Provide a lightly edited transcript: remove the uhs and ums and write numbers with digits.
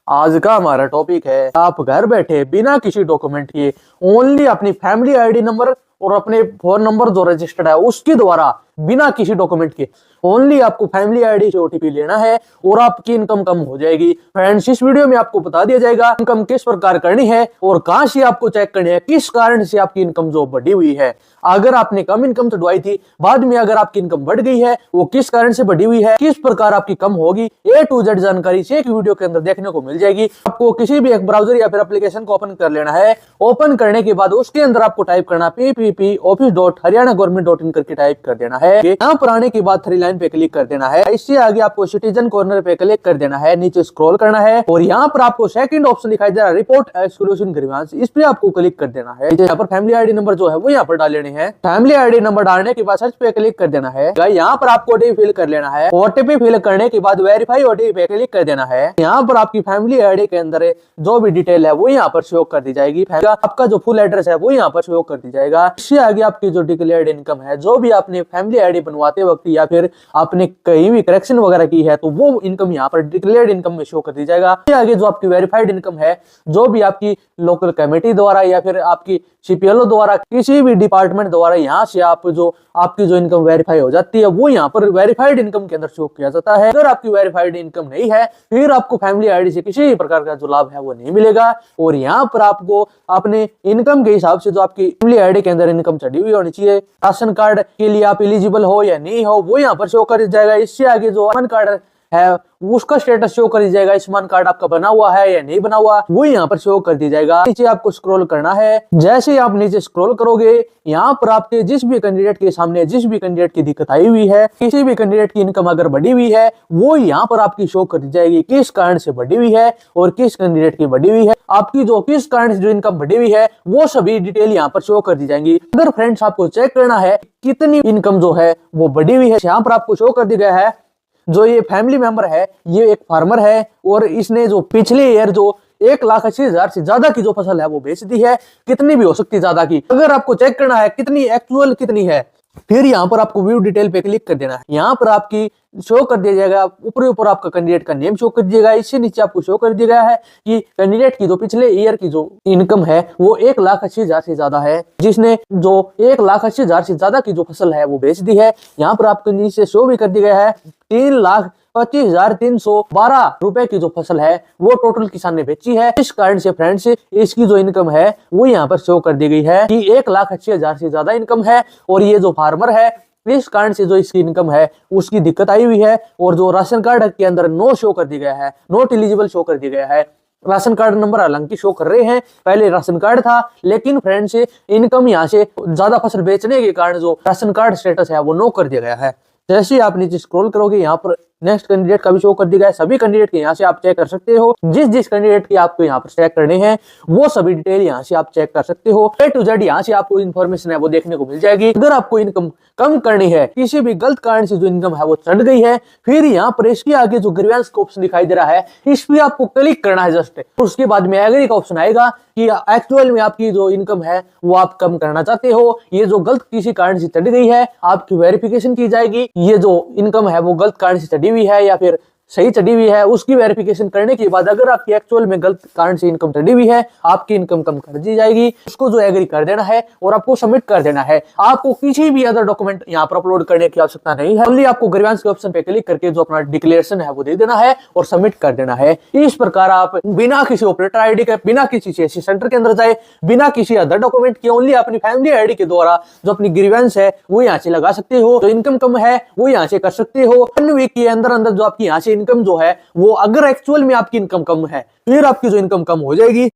आज का हमारा टॉपिक है, आप घर बैठे बिना किसी डॉक्यूमेंट के ओनली अपनी फैमिली आईडी नंबर और अपने फोन नंबर जो रजिस्टर्ड है उसके द्वारा बिना किसी डॉक्यूमेंट के ओनली आपको फैमिली आईडी से ओटीपी लेना है और आपकी इनकम कम हो जाएगी। फ्रेंड्स, इस वीडियो में आपको बता दिया जाएगा इनकम किस प्रकार करनी है और कहां से आपको चेक करनी है, किस कारण से आपकी इनकम जो बढ़ी हुई है। अगर आपने कम इनकम चढ़वाई थी, बाद में अगर आपकी इनकम बढ़ गई है, वो किस कारण से बढ़ी हुई है, किस प्रकार आपकी कम होगी, A to Z जानकारी से एक वीडियो के अंदर देखने को मिल जाएगी। आपको किसी भी एक ब्राउजर या फिर एप्लीकेशन को ओपन कर लेना है। ओपन करने के बाद उसके अंदर आपको टाइप करना pppoffice.haryanagovernment.in करके टाइप कर देना है। यहाँ पर आने के बाद 3 लाइन पे क्लिक कर देना है। इससे आगे आपको सिटीजन कॉर्नर पे क्लिक कर देना है, नीचे स्क्रॉल करना है और यहाँ पर आपको सेकंड ऑप्शन दिखाई दे रहा है, रिपोर्ट एक्सक्लूसिव ग्रीवेंस, इस पे आपको क्लिक कर देना है। यहाँ पर फैमिली आईडी नंबर जो है वो यहाँ पर डाल लेने हैं। फैमिली आईडी नंबर डालने के बाद सर्च पे क्लिक कर देना है। यहाँ पर आपको ओटीपी फिल कर लेना है। ओटीपी फिल करने के बाद वेरीफाई ओटीपी पे क्लिक कर देना है। यहाँ पर आपकी फैमिली आईडी के अंदर जो भी डिटेल है वो यहाँ पर शो कर दी जाएगी। आपका जो फुल एड्रेस है वो यहाँ पर शो कर दी जाएगा। इससे आगे आपकी जो डिक्लेयर्ड इनकम है, जो भी आपने फैमिली आईडी बनवाते वक्त या फिर आपने कहीं भी करेक्शन वगैरह की है, तो वो इनकम यहाँ पर डिक्लेयर्ड इनकम में शो कर दी जाएगा। इससे आगे जो आपकी वेरीफाइड इनकम है, जो भी आपकी लोकल कमेटी द्वारा या फिर आपकी CPLO द्वारा, किसी भी डिपार्टमेंट द्वारा यहाँ से आपकी जो इनकम वेरीफाई हो जाती है वो यहाँ पर वेरीफाइड इनकम के अंदर शो किया जाता है। अगर आपकी वेरीफाइड इनकम नहीं है, फिर आपको फैमिली आईडी से किसी भी प्रकार का जो लाभ है वो नहीं मिलेगा और यहाँ पर आपको अपने इनकम के हिसाब से जो आपकी फैमिली आईडी के अंदर इनकम चढ़ी हुई होनी चाहिए, राशन कार्ड के लिए आप एलिजिबल हो या नहीं हो वो यहाँ पर शो कर जाएगा। इससे आगे जो आयुष्मान कार्ड है उसका स्टेटस शो कर दी जाएगा, आयुष्मान कार्ड आपका बना हुआ है या नहीं बना हुआ वो यहाँ पर शो कर दी जाएगा। नीचे आपको स्क्रॉल करना है। जैसे ही आप नीचे स्क्रॉल करोगे, यहाँ पर आपके जिस भी कैंडिडेट के सामने जिस भी कैंडिडेट की दिक्कत आई हुई है, किसी भी कैंडिडेट की इनकम अगर बढ़ी हुई है, वो यहाँ पर आपकी शो कर दी जाएगी, किस कारण से बढ़ी हुई है और किस कैंडिडेट की बढ़ी हुई है। आपकी जो किस कारण से जो इनकम बढ़ी हुई है वो सभी डिटेल यहाँ पर शो कर दी जाएंगी। अगर फ्रेंड्स आपको चेक करना है कितनी इनकम जो है वो बढ़ी हुई है, यहाँ पर आपको शो कर दिया गया है। जो ये फैमिली मेंबर है, ये एक फार्मर है और इसने जो पिछले ईयर जो 1,80,000 से ज्यादा की जो फसल है वो बेच दी है। कितनी भी हो सकती है ज्यादा की। अगर आपको चेक करना है कितनी एक्चुअल कितनी है, फिर यहाँ पर आपको व्यू डिटेल पे क्लिक कर देना है। यहाँ पर आपकी शो कर दिया जाएगा, ऊपर आपका कैंडिडेट का नेम शो कर दिया जाएगा। इससे नीचे आपको शो कर दिया गया है कि कैंडिडेट की जो पिछले ईयर की जो इनकम है वो 1,80,000 से ज्यादा है, जिसने जो 1,80,000 से ज्यादा की जो फसल है वो बेच दी है। यहाँ पर आपको नीचे शो भी कर दिया गया है 3,25,312 रुपए की जो फसल है वो टोटल किसान ने बेची है। इस कारण से फ्रेंड्स इसकी जो इनकम है वो यहाँ पर शो कर दी गई है कि 1,80,000 से ज्यादा इनकम है और ये जो फार्मर है इस कारण से जो इसकी इनकम है उसकी दिक्कत आई हुई है और जो राशन कार्ड के अंदर नो शो कर दिया गया है, नॉट एलिजिबल शो कर दिया गया है। राशन कार्ड नंबर हालांकि शो कर रहे हैं, पहले राशन कार्ड था, लेकिन फ्रेंड्स इनकम यहाँ से ज्यादा फसल बेचने के कारण जो राशन कार्ड स्टेटस है वो नो कर दिया गया है। जैसे आप नीचे स्क्रॉल करोगे, यहाँ पर नेक्स्ट कैंडिडेट का भी शो कर दिया गया है। सभी कैंडिडेट के यहाँ से आप चेक कर सकते हो। जिस कैंडिडेट की आपको यहाँ पर चेक करने हैं वो सभी डिटेल यहाँ से आप चेक कर सकते हो। A to Z यहाँ से आपको इन्फॉर्मेशन है वो देखने को मिल जाएगी। अगर आपको इनकम कम करनी है, किसी भी गलत कारण से जो इनकम है वो चढ़ गई है, फिर यहाँ पर इसके आगे जो ग्रीवेंस का ऑप्शन दिखाई दे रहा है इस पे आपको क्लिक करना है जस्ट। उसके बाद में एग्री का ऑप्शन आएगा कि एक्चुअल में आपकी जो इनकम है वो आप कम करना चाहते हो, ये जो गलत किसी कारण से चढ़ गई है आपकी वेरिफिकेशन की जाएगी। ये जो इनकम है वो गलत कारण से चढ़ी हुई है या फिर सही चढ़ी हुई है, उसकी वेरिफिकेशन करने के बाद अगर आपकी एक्चुअल में गलत कारण से इनकम चढ़ी हुई है, आपकी इनकम कम कर दी जाएगी। उसको जो एग्री कर देना है और आपको सबमिट कर देना है। आपको किसी भी अदर डॉक्यूमेंट यहाँ पर अपलोड करने की आवश्यकता नहीं है। ओनली आपको ग्रीवेंस के ऑप्शन पे क्लिक करके जो अपना डिक्लेरेशन है वो दे देना है और सबमिट कर देना है। इस प्रकार आप बिना किसी ऑपरेटर आईडी के, बिना किसी CSC सेंटर के अंदर जाए, बिना किसी अदर डॉक्यूमेंट के, ओनली अपनी फैमिली आईडी के द्वारा जो अपनी ग्रीवेंस है वो यहाँ से लगा सकते हो। जो इनकम कम है वो यहाँ से कर सकते हो। 1 वीक के अंदर जो आपकी यहाँ से इनकम जो है वो, अगर एक्चुअल में आपकी इनकम कम है, फिर आपकी जो इनकम कम हो जाएगी।